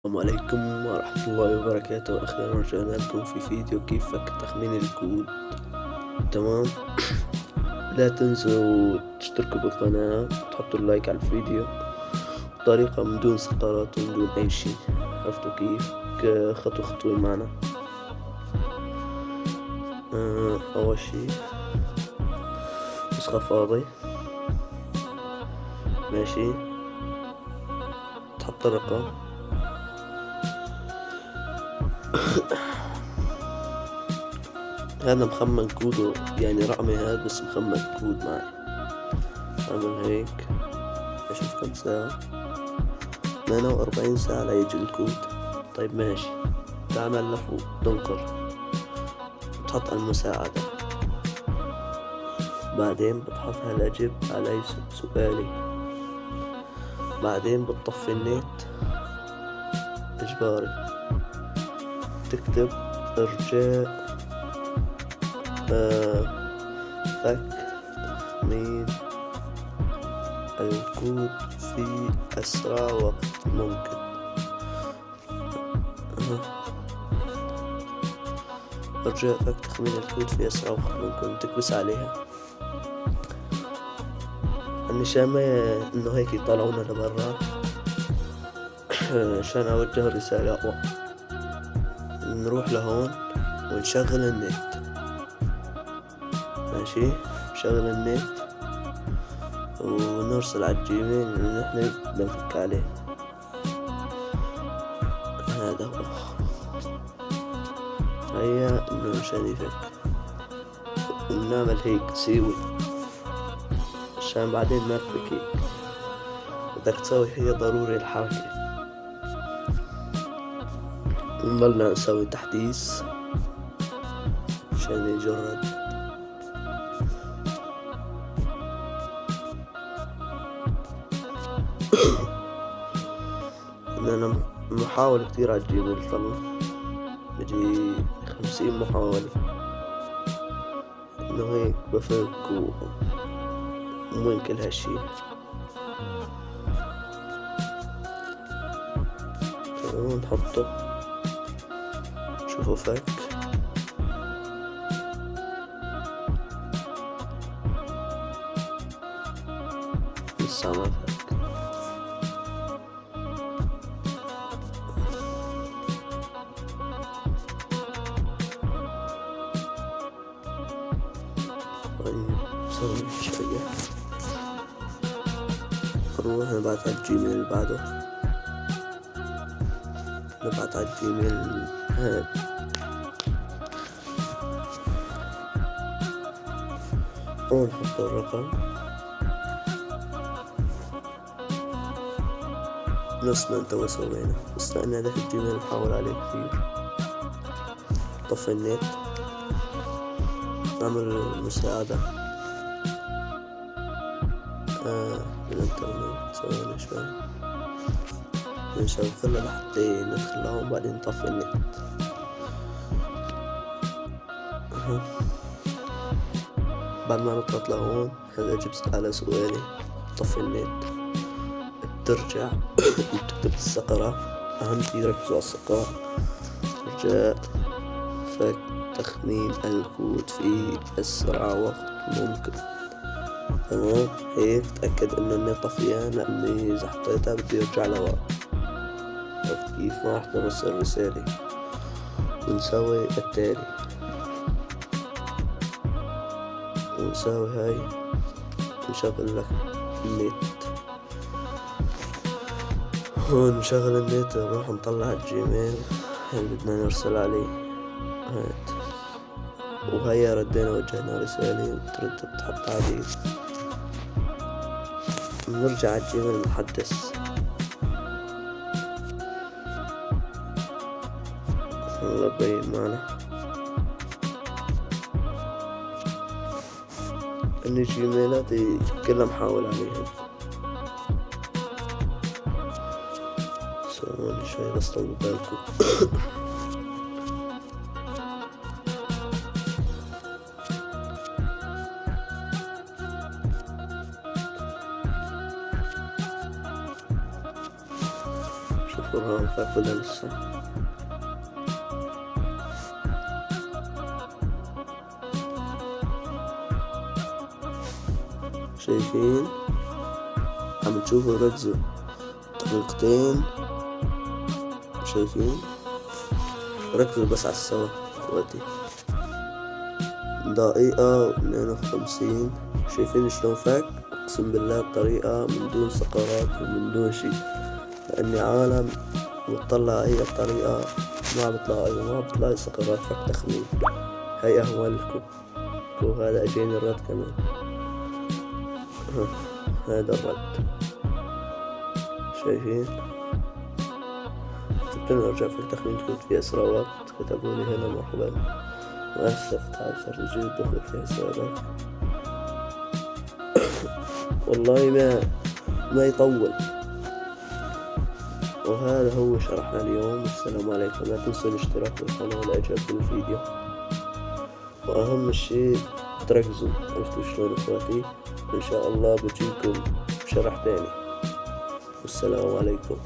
السلام عليكم ورحمة الله وبركاته. أخيرا رجعنا لكم في فيديو كيف فك تخمين الكود. تمام. لا تنسوا تشتركوا بالقناة وتحطوا اللايك على الفيديو بطريقة من دون سقرات ومن دون أي شي. عرفتوا كيف؟ خطوة خطوة معنا. أول شي نسخة فاضي، ماشي، تحط الرقم. هذا مخمن كوده، يعني رقمي هذا بس مخمن كود معي. أعمل هيك أشوف كم ساعة. 48 ساعة ليجي الكود. طيب ماشي، تعمل لفوق تنقر تحط المساعدة، بعدين بتحط هل أجب علي سؤالي، بعدين بتطفي النت إجباري، تكتب إرجاء فك تخمين الكود في أسرع وقت ممكن. إرجاء فك تخمين الكود في أسرع وقت ممكن، تكبس عليها. النشامة إنه هيك يطلعونا لبرا عشان أوجه رسالة أقوى. نروح لهون ونشغل النت، ماشي، نشغل النت ونرسل على الجيميل اللي نحن بدنا نفك عليه. هذا هو، هيا إنه مشان يفك، ونعمل هيك سيوي عشان بعدين ما تفك هيك. بدك تسوي هي ضروري الحركة. نضلنا نسوي تحديث عشان يجرد. أنا محاولة كتير على الجيميل، طلع بجي 50 محاولة إنه هيك بفك وين كل هالشي. نحطه، شوفوا فك. لسه ما فك. طيب نسوي شوية، نروح نبعت على الجيميل اللي بعده. نبعت على الجيميل هاد، ونحط الرقم نفس ما انت سوينا، بس لأن هذاك الجيميل نحاول عليه كثير. طفي النت، نعمل مساعدة بالإنترنت. ثواني شوي نشغلها لحتى ندخل لهم، بعدين نطفي النت. بعد ما نضغط لهون هذا جبت على سؤالي، طفي النت، بترجع وبتكتب السقرة. أهم شي ركزوا على السقرة. رجاء فك تخمين الكود في أسرع وقت ممكن. تمام، هيك تأكد إنه النت طفيان، لأني إذا حطيتها بدي يرجع لورا. عرفت كيف؟ ما راح ترسل رسالة. ونسوي التالي، ونسوي هاي، نشغل لك النت. هون نشغل النت، نروح نطلع الجيميل اللي بدنا نرسل عليه. هات، وهيا ردينا وجهنا رسالة وترد بتحط عديد. نرجع على الجيميل نحدث. هلا بين معنا ان الجيميلات كلها محاول عليها. ثواني شوي بس طولوا بالكم. شوفوا هون شايفها كلها لسه. شايفين؟ عم تشوفوا ركزوا دقيقتين. شايفين؟ ركزوا بس على السوا اخواتي. 1:52. شايفين شلون فك؟ اقسم بالله بطريقة من دون سقرات ومن دون شي، لاني عالم وتطلع اي طريقة ما بتلاقي سقرات فك تخمين. هاي اهون لكم. وهذا اجيني الرد كمان. هذا الرد. شايفين؟ كنت ارجع في التخمين كنت في اسرع وقت. كتبوا لي هنا مرحبا، مؤسف تعثر تجي الدخول في حسابك. والله ما يطول. وهذا هو شرحنا اليوم. السلام عليكم. لا تنسوا الاشتراك بالقناة والاعجاب بالفيديو، واهم شي تركزوا. عرفتوا شلون اخواتي؟ ان شاء الله بجيكم شرح تاني. والسلام عليكم.